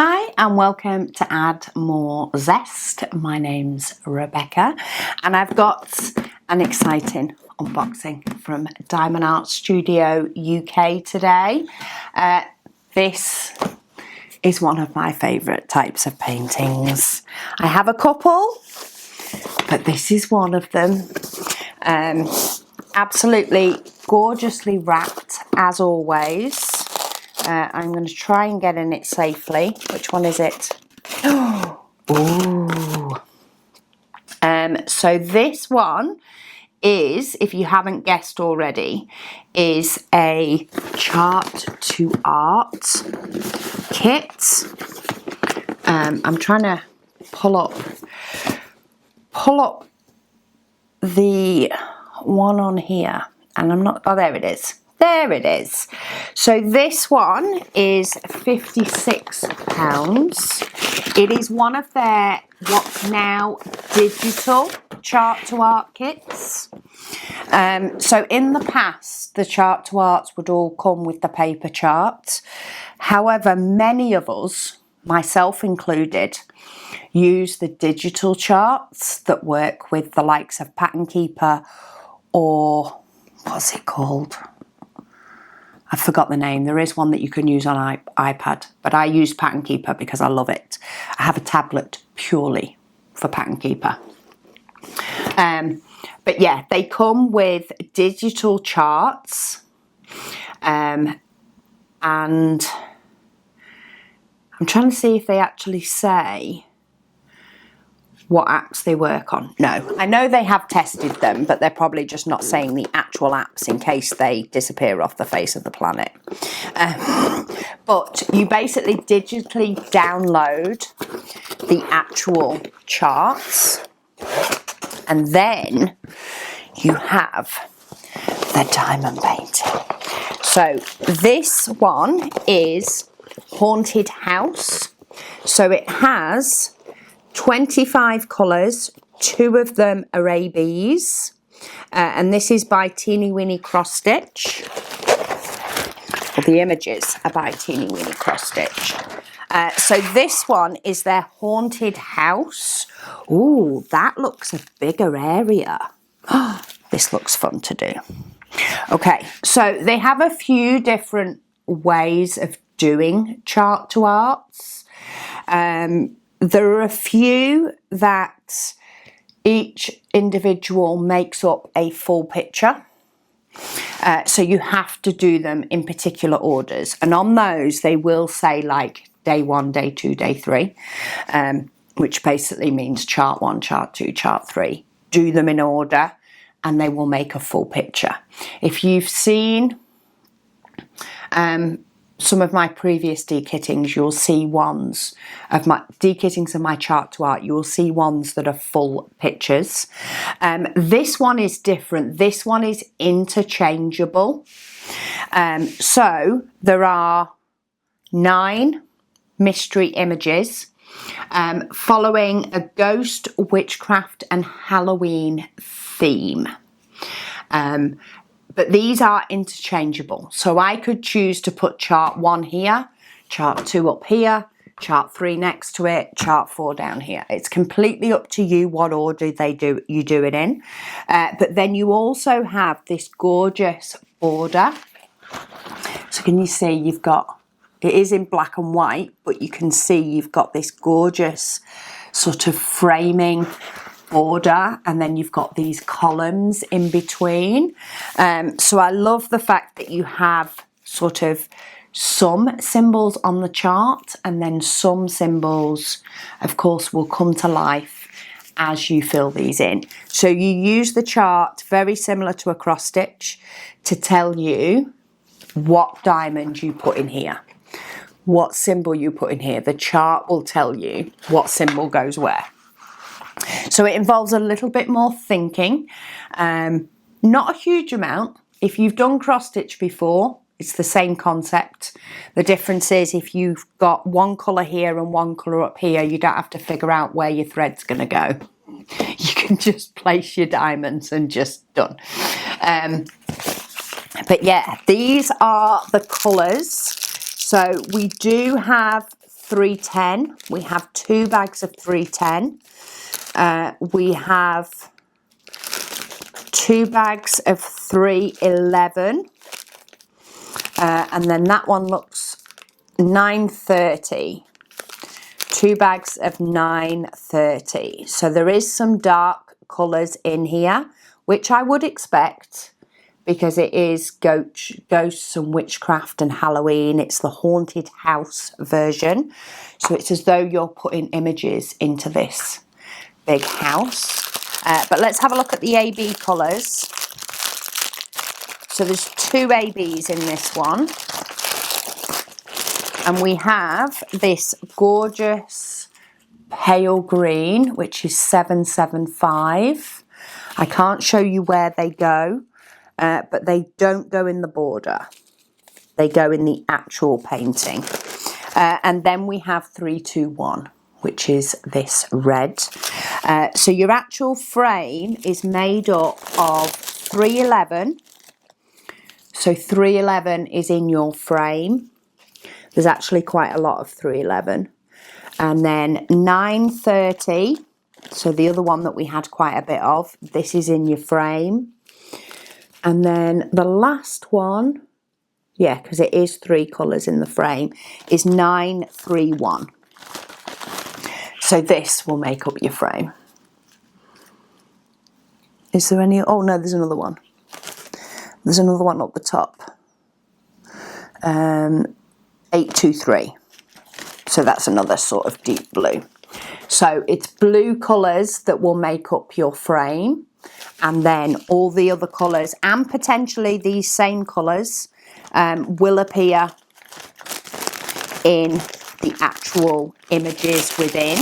Hi and welcome to Add More Zest. My name's Rebecca and I've got an exciting unboxing from Diamond Art Studio UK today. This is one of my favourite types of paintings. I have a couple, but this is one of them. Absolutely gorgeously wrapped as always. I'm going to try and get in it safely. Which one is it? Ooh. So this one is, if you haven't guessed already, is a chart to art kit. I'm trying to pull up the one on here, and I'm not. Oh, there it is. There it is. So this one is £56. It is one of their what's now digital chart to art kits. So in the past, the chart to arts would all come with the paper chart. However, many of us, myself included, use the digital charts that work with the likes of Pattern Keeper or what's it called? I forgot the name. There is one that you can use on iPad, but I use Pattern Keeper because I love it. I have a tablet purely for Pattern Keeper. But yeah, they come with digital charts, and I'm trying to see if they actually say what apps they work on. No, I know they have tested them, but they're probably just not saying the actual apps in case they disappear off the face of the planet. But you basically digitally download the actual charts, and then you have the diamond painting. So this one is Haunted House. So it has 25 colours, 2 of them are ABs, and this is by Teeny Weeny Cross Stitch. Well, the images are by Teeny Weeny Cross Stitch. So this one is their Haunted House. Ooh, that looks a bigger area. This looks fun to do. Okay, so they have a few different ways of doing chart to arts. There are a few that each individual makes up a full picture. So you have to do them in particular orders. And on those, they will say like day 1, day 2, day 3, which basically means chart 1, chart 2, chart 3. Do them in order and they will make a full picture. If you've seen some of my previous dekittings, you'll see ones of my dekittings of my chart to art. You will see ones that are full pictures. This one is different. This one is interchangeable. So there are 9 mystery images following a ghost, witchcraft and Halloween theme. But these are interchangeable. So I could choose to put chart 1 here, chart 2 up here, chart 3 next to it, chart 4 down here. It's completely up to you what order you do it in. But then you also have this gorgeous border. So can you see you've got, it is in black and white, but you can see you've got this gorgeous sort of framing border, and then you've got these columns in between. So I love the fact that you have sort of some symbols on the chart, and then some symbols, of course, will come to life as you fill these in. So you use the chart very similar to a cross stitch to tell you what diamond you put in here, what symbol you put in here. The chart will tell you what symbol goes where. So it involves a little bit more thinking, not a huge amount. If you've done cross stitch before, it's the same concept. The difference is if you've got one colour here and one colour up here, you don't have to figure out where your thread's going to go. You can just place your diamonds and just done. But yeah, these are the colours. So we do have 310. We have 2 bags of 310. We have 2 bags of 311. And then that one looks 930. 2 bags of 930. So there is some dark colours in here, which I would expect because it is ghosts and witchcraft and Halloween. It's the haunted house version. So it's as though you're putting images into this big house. But let's have a look at the AB colours. So there's 2 ABs in this one. And we have this gorgeous pale green, which is 775. I can't show you where they go, but they don't go in the border. They go in the actual painting. And then we have 321, which is this red. So your actual frame is made up of 311. So 311 is in your frame. There's actually quite a lot of 311. And then 930, so the other one that we had quite a bit of, this is in your frame. And then the last one, yeah, because it is 3 colours in the frame, is 931. So this will make up your frame. Is there any? Oh no, there's another one. There's another one up the top. 823. So that's another sort of deep blue. So it's blue colours that will make up your frame, and then all the other colours and potentially these same colours will appear in the actual images within.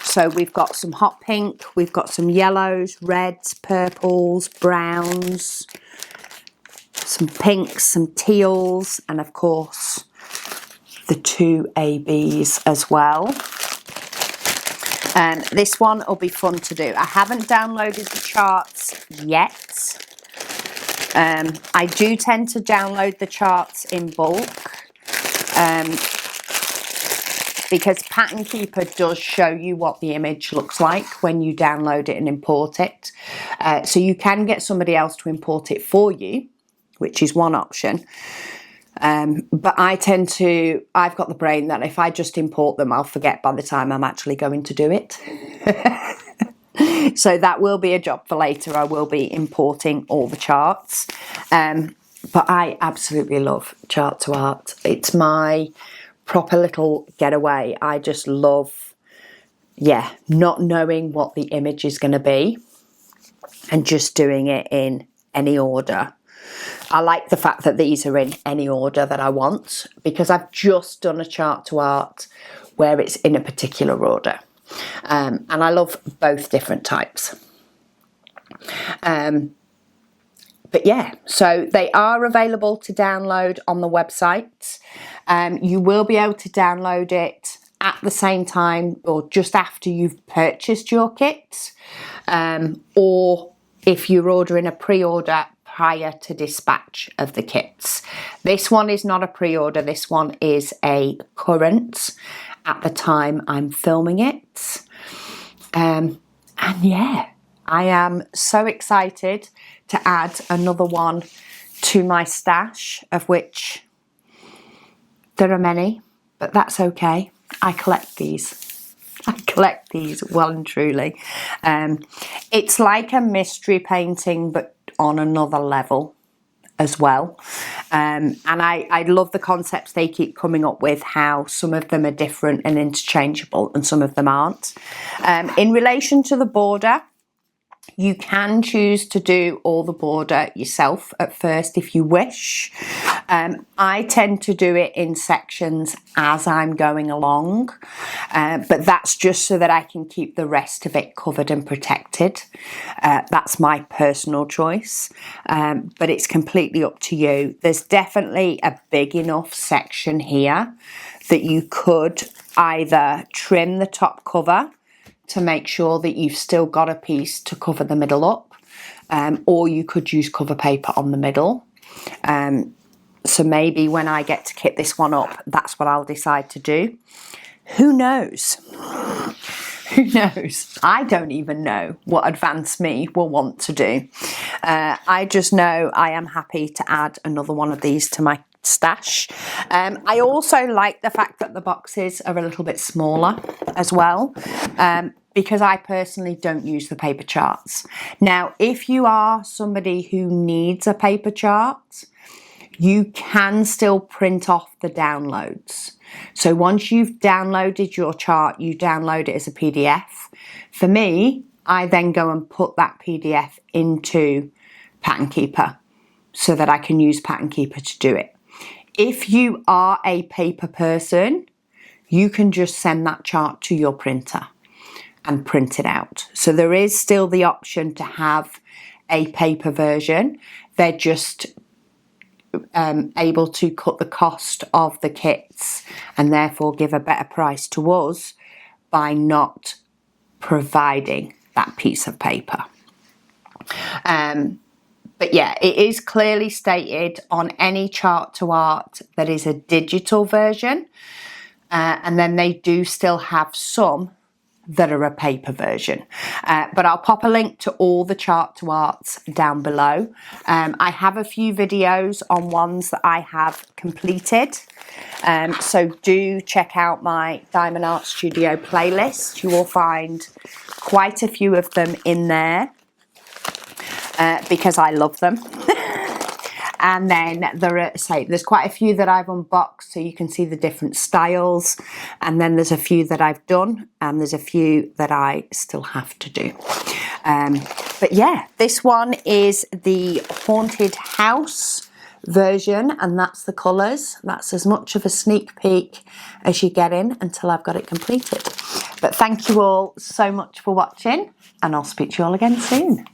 So we've got some hot pink, we've got some yellows, reds, purples, browns, some pinks, some teals, and of course the 2 ABs as well. And this one will be fun to do. I haven't downloaded the charts yet. I do tend to download the charts in bulk because Pattern Keeper does show you what the image looks like when you download it and import it. So you can get somebody else to import it for you, which is one option. But I've got the brain that if I just import them, I'll forget by the time I'm actually going to do it. So that will be a job for later. I will be importing all the charts. But I absolutely love chart to art. It's my proper little getaway. I just love, not knowing what the image is going to be and just doing it in any order. I like the fact that these are in any order that I want because I've just done a chart to art where it's in a particular order. And I love both different types. But yeah, so they are available to download on the website. You will be able to download it at the same time or just after you've purchased your kit. Or if you're ordering a pre-order prior to dispatch of the kits. This one is not a pre-order, this one is a current at the time I'm filming it. And yeah, I am so excited to add another one to my stash, of which there are many, but that's okay. I collect these. I collect these well and truly. It's like a mystery painting, but on another level as well. And I love the concepts they keep coming up with, how some of them are different and interchangeable and some of them aren't. In relation to the border, you can choose to do all the border yourself at first if you wish. I tend to do it in sections as I'm going along, but that's just so that I can keep the rest of it covered and protected. That's my personal choice, but it's completely up to you. There's definitely a big enough section here that you could either trim the top cover to make sure that you've still got a piece to cover the middle up, or you could use cover paper on the middle. So maybe when I get to kit this one up, that's what I'll decide to do. who knows? Who knows? I don't even know what advanced me will want to do. I just know I am happy to add another one of these to my stash. I also like the fact that the boxes are a little bit smaller as well, because I personally don't use the paper charts. Now, if you are somebody who needs a paper chart, you can still print off the downloads. So once you've downloaded your chart, you download it as a PDF. For me, I then go and put that PDF into Pattern Keeper so that I can use Pattern Keeper to do it. If you are a paper person, you can just send that chart to your printer and print it out. So there is still the option to have a paper version. They're just able to cut the cost of the kits and therefore give a better price to us by not providing that piece of paper. But yeah, it is clearly stated on any chart to art that is a digital version, and then they do still have some that are a paper version, but I'll pop a link to all the chart to arts down below. I have a few videos on ones that I have completed, so do check out my Diamond Art Studio playlist. You will find quite a few of them in there because I love them. And then there's quite a few that I've unboxed, so you can see the different styles. And then there's a few that I've done, and there's a few that I still have to do. But yeah, this one is the Haunted House version, and that's the colours. That's as much of a sneak peek as you get in until I've got it completed. But thank you all so much for watching, and I'll speak to you all again soon.